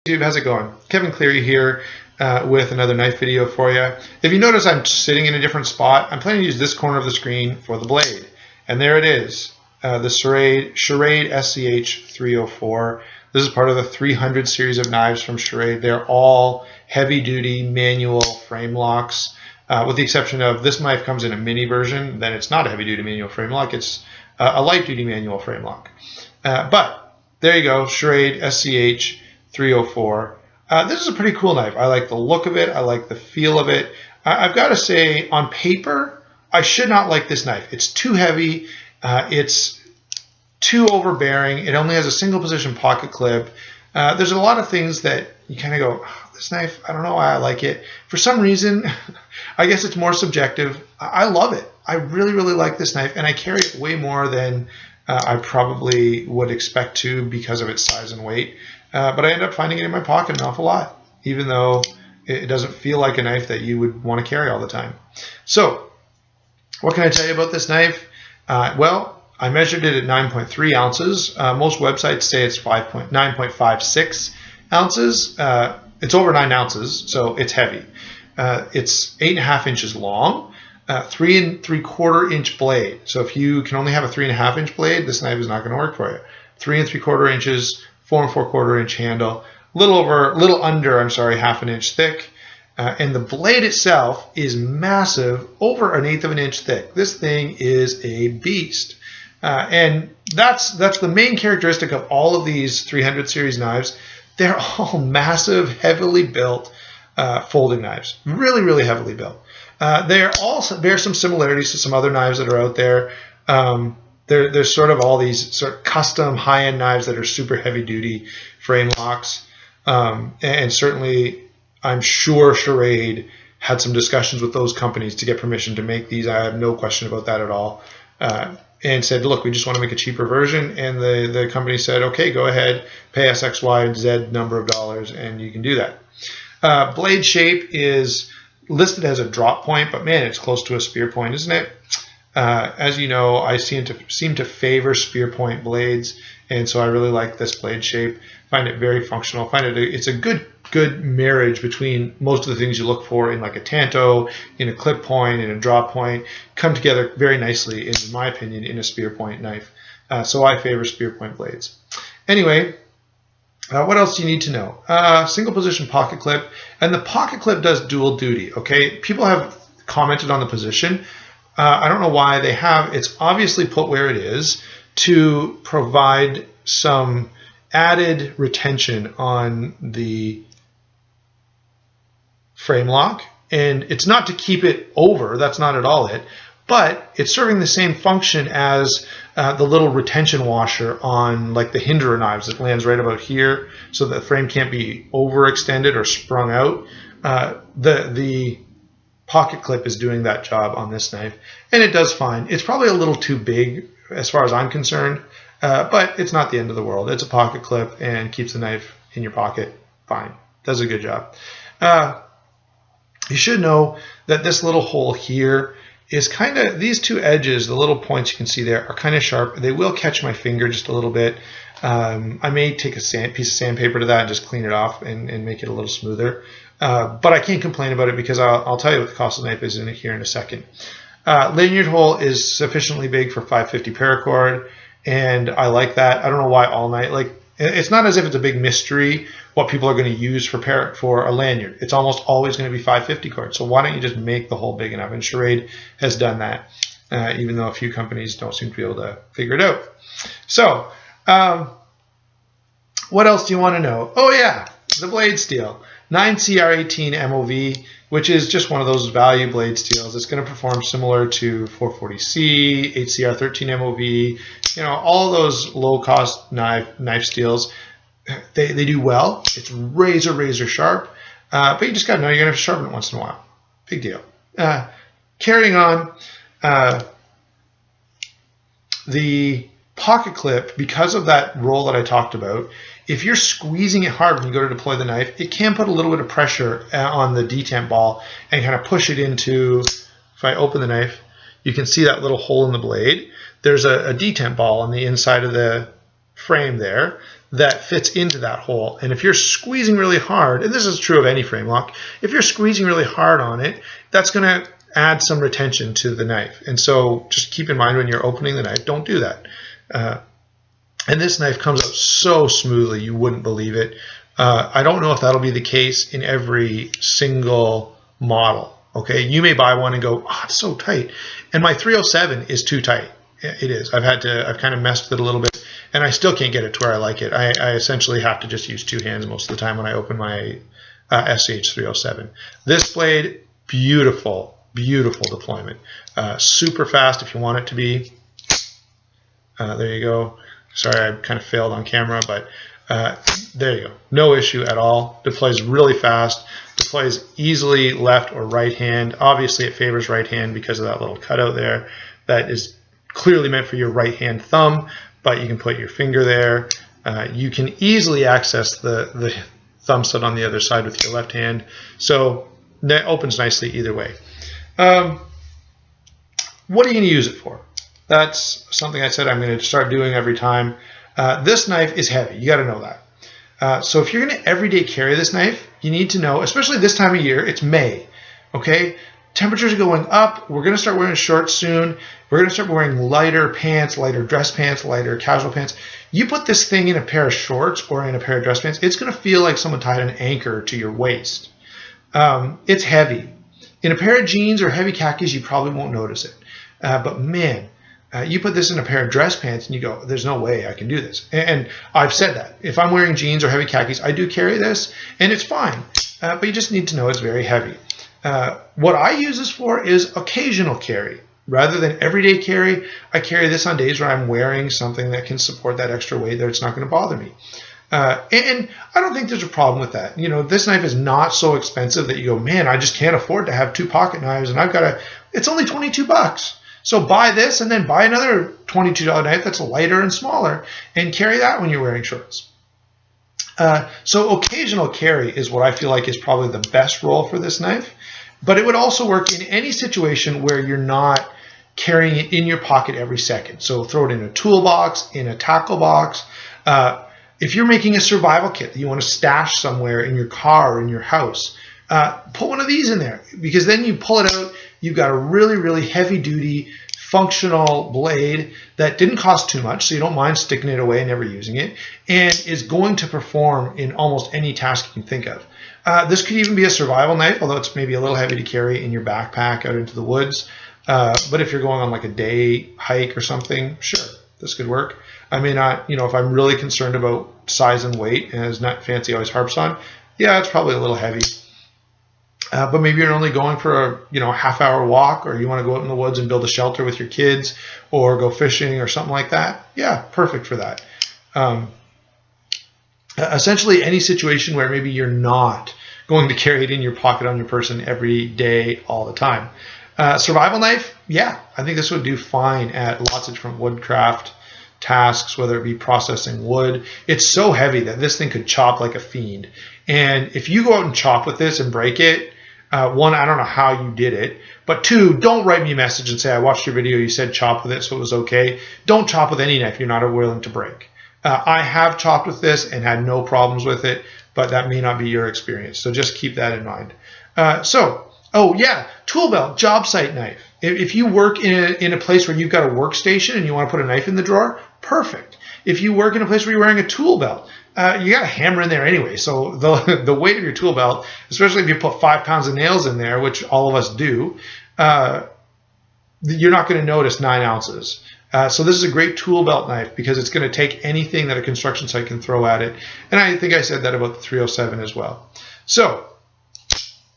YouTube, how's it going? Kevin Cleary here with another knife video for you. If you notice, I'm sitting in a different spot. I'm planning to use this corner of the screen for the blade. And there it is, the Schrade Sch 304. This is part of the 300 series of knives from Schrade. They're all heavy-duty manual frame locks, with the exception of this knife comes in a mini version. Then it's not a heavy-duty manual frame lock. It's a light-duty manual frame lock. But there you go, Schrade Sch 304. This is a pretty cool knife. I like the look of it. I like the feel of it. I've got to say, on paper, I should not like this knife. It's too heavy. It's too overbearing. It only has a single position pocket clip. There's a lot of things that you kind of go, oh, this knife, I don't know why I like it. For some reason, I guess it's more subjective. I love it. I really, really like this knife, and I carry it way more than I probably would expect to because of its size and weight. But I end up finding it in my pocket an awful lot, even though it doesn't feel like a knife that you would want to carry all the time. So, what can I tell you about this knife? Well, I measured it at 9.3 ounces. Most websites say it's 9.56 ounces. It's over 9 ounces, so it's heavy. It's 8.5 inches long, 3 3/4 inch blade. So if you can only have a 3.5 inch blade, this knife is not going to work for you. 3 3/4 inches, 4 4/4 inch handle, little under half an inch thick, and the blade itself is massive, over 1/8 of an inch thick. This thing is a beast, and that's the main characteristic of all of these 300 series knives. They're all massive, heavily built folding knives, really heavily built. They also bear some similarities to some other knives that are out there. There's sort of all these sort of custom high-end knives that are super heavy-duty frame locks. And certainly, I'm sure Schrade had some discussions with those companies to get permission to make these. I have no question about that at all. And said, look, we just want to make a cheaper version. And the company said, okay, go ahead, pay us X, Y, and Z number of dollars, and you can do that. Blade shape is listed as a drop point, but man, it's close to a spear point, isn't it? As you know, I seem to favor spear point blades, and so I really like this blade shape. Find it very functional. Find it's a good marriage between most of the things you look for in like a tanto, in a clip point, in a drop point, come together very nicely, in my opinion, in a spear point knife. So I favor spear point blades. Anyway, what else do you need to know? Single position pocket clip, and the pocket clip does dual duty. Okay, people have commented on the position. I don't know why they have. It's obviously put where it is to provide some added retention on the frame lock, and it's not to keep it over. That's not at all it. But it's serving the same function as the little retention washer on like the Hinderer knives that lands right about here, so that the frame can't be overextended or sprung out. The pocket clip is doing that job on this knife, and it does fine. It's probably a little too big as far as I'm concerned, but it's not the end of the world. It's a pocket clip and keeps the knife in your pocket fine. Does a good job. You should know that this little hole here is kind of, these two edges, the little points you can see there, are kind of sharp. They will catch my finger just a little bit. I may take a piece of sandpaper to that and just clean it off and make it a little smoother. But I can't complain about it because I'll tell you what the cost of the knife is here in a second. Lanyard hole is sufficiently big for 550 paracord, and I like that. I don't know why all night. Like, it's not as if it's a big mystery what people are going to use for a lanyard. It's almost always going to be 550 cord. So why don't you just make the hole big enough? And Schrade has done that, even though a few companies don't seem to be able to figure it out. So what else do you want to know? Oh yeah, the blade steel. 9CR18 MOV, which is just one of those value blade steels. It's going to perform similar to 440C, 8CR13 MOV, you know, all those low-cost knife steels. They do well. It's razor sharp, but you just got to know you're going to have to sharpen it once in a while. Big deal. Carrying on, the pocket clip, because of that roll that I talked about, if you're squeezing it hard when you go to deploy the knife, it can put a little bit of pressure on the detent ball and kind of push it into, if I open the knife, you can see that little hole in the blade. There's a detent ball on the inside of the frame there that fits into that hole. And if you're squeezing really hard, and this is true of any frame lock, if you're squeezing really hard on it, that's going to add some retention to the knife. And so just keep in mind when you're opening the knife, don't do that. And this knife comes out so smoothly, you wouldn't believe it. I don't know if that'll be the case in every single model. Okay, you may buy one and go, oh, it's so tight. And my 307 is too tight. It is. I've kind of messed with it a little bit, and I still can't get it to where I like it. I essentially have to just use 2 hands most of the time when I open my SCH 307. This blade, beautiful, beautiful deployment. Super fast if you want it to be. There you go. Sorry, I kind of failed on camera, but there you go. No issue at all. Deploys really fast. Deploys easily left or right hand. Obviously, it favors right hand because of that little cutout there. That is clearly meant for your right hand thumb, but you can put your finger there. You can easily access the thumb stud on the other side with your left hand. So that opens nicely either way. What are you going to use it for? That's something I said I'm going to start doing every time. This knife is heavy. You got to know that. So if you're going to everyday carry this knife, you need to know, especially this time of year, it's May. Okay? Temperatures are going up. We're going to start wearing shorts soon. We're going to start wearing lighter pants, lighter dress pants, lighter casual pants. You put this thing in a pair of shorts or in a pair of dress pants, it's going to feel like someone tied an anchor to your waist. It's heavy. In a pair of jeans or heavy khakis, you probably won't notice it. But man, you put this in a pair of dress pants and you go, there's no way I can do this. And I've said that. If I'm wearing jeans or heavy khakis, I do carry this and it's fine. But you just need to know it's very heavy. What I use this for is occasional carry. Rather than everyday carry, I carry this on days where I'm wearing something that can support that extra weight that it's not going to bother me. And I don't think there's a problem with that. You know, this knife is not so expensive that you go, man, I just can't afford to have 2 pocket knives and it's only 22 bucks. So buy this and then buy another $22 knife that's lighter and smaller and carry that when you're wearing shorts. So occasional carry is what I feel like is probably the best role for this knife, but it would also work in any situation where you're not carrying it in your pocket every second. So throw it in a toolbox, in a tackle box. If you're making a survival kit that you want to stash somewhere in your car or in your house, put one of these in there because then you pull it out, you've got a really, really heavy duty functional blade that didn't cost too much, so you don't mind sticking it away and never using it, and is going to perform in almost any task you can think of. This could even be a survival knife, although it's maybe a little heavy to carry in your backpack out into the woods. But if you're going on like a day hike or something, sure, this could work. I may not, you know, if I'm really concerned about size and weight, and as Not Fancy always harps on, yeah, it's probably a little heavy. But maybe you're only going for a half-hour walk, or you want to go out in the woods and build a shelter with your kids, or go fishing or something like that. Yeah, perfect for that. Essentially, any situation where maybe you're not going to carry it in your pocket on your person every day, all the time. Survival knife, yeah, I think this would do fine at lots of different woodcraft tasks, whether it be processing wood. It's so heavy that this thing could chop like a fiend. And if you go out and chop with this and break it, one, I don't know how you did it, but 2, don't write me a message and say, I watched your video, you said chop with it, so it was okay. Don't chop with any knife you're not willing to break. I have chopped with this and had no problems with it, but that may not be your experience. So just keep that in mind. Oh yeah, tool belt, job site knife. If you work in a place where you've got a workstation and you want to put a knife in the drawer, perfect. If you work in a place where you're wearing a tool belt, you got a hammer in there anyway. So the weight of your tool belt, especially if you put 5 pounds of nails in there, which all of us do, you're not going to notice 9 ounces. So this is a great tool belt knife because it's going to take anything that a construction site can throw at it. And I think I said that about the 307 as well. So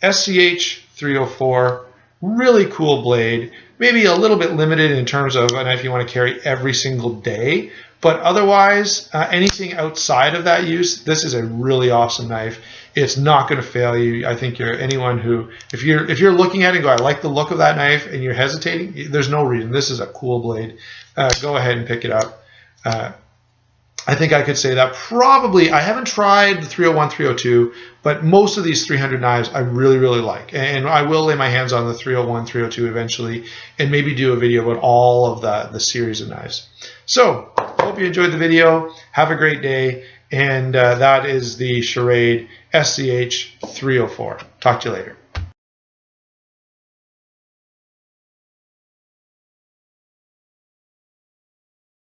SCH 304, really cool blade, maybe a little bit limited in terms of a knife you want to carry every single day, but otherwise anything outside of that use, this is a really awesome knife. It's not going to fail you. I think anyone who, if you're looking at it and go, I like the look of that knife, and you're hesitating, there's no reason. This is a cool blade. Go ahead and pick it up. I think I could say that probably, I haven't tried the 301, 302, but most of these 300 knives I really, really like. And I will lay my hands on the 301, 302 eventually, and maybe do a video about all of the series of knives. So, hope you enjoyed the video. Have a great day. and that is the Schrade Sch 304. Talk to you later.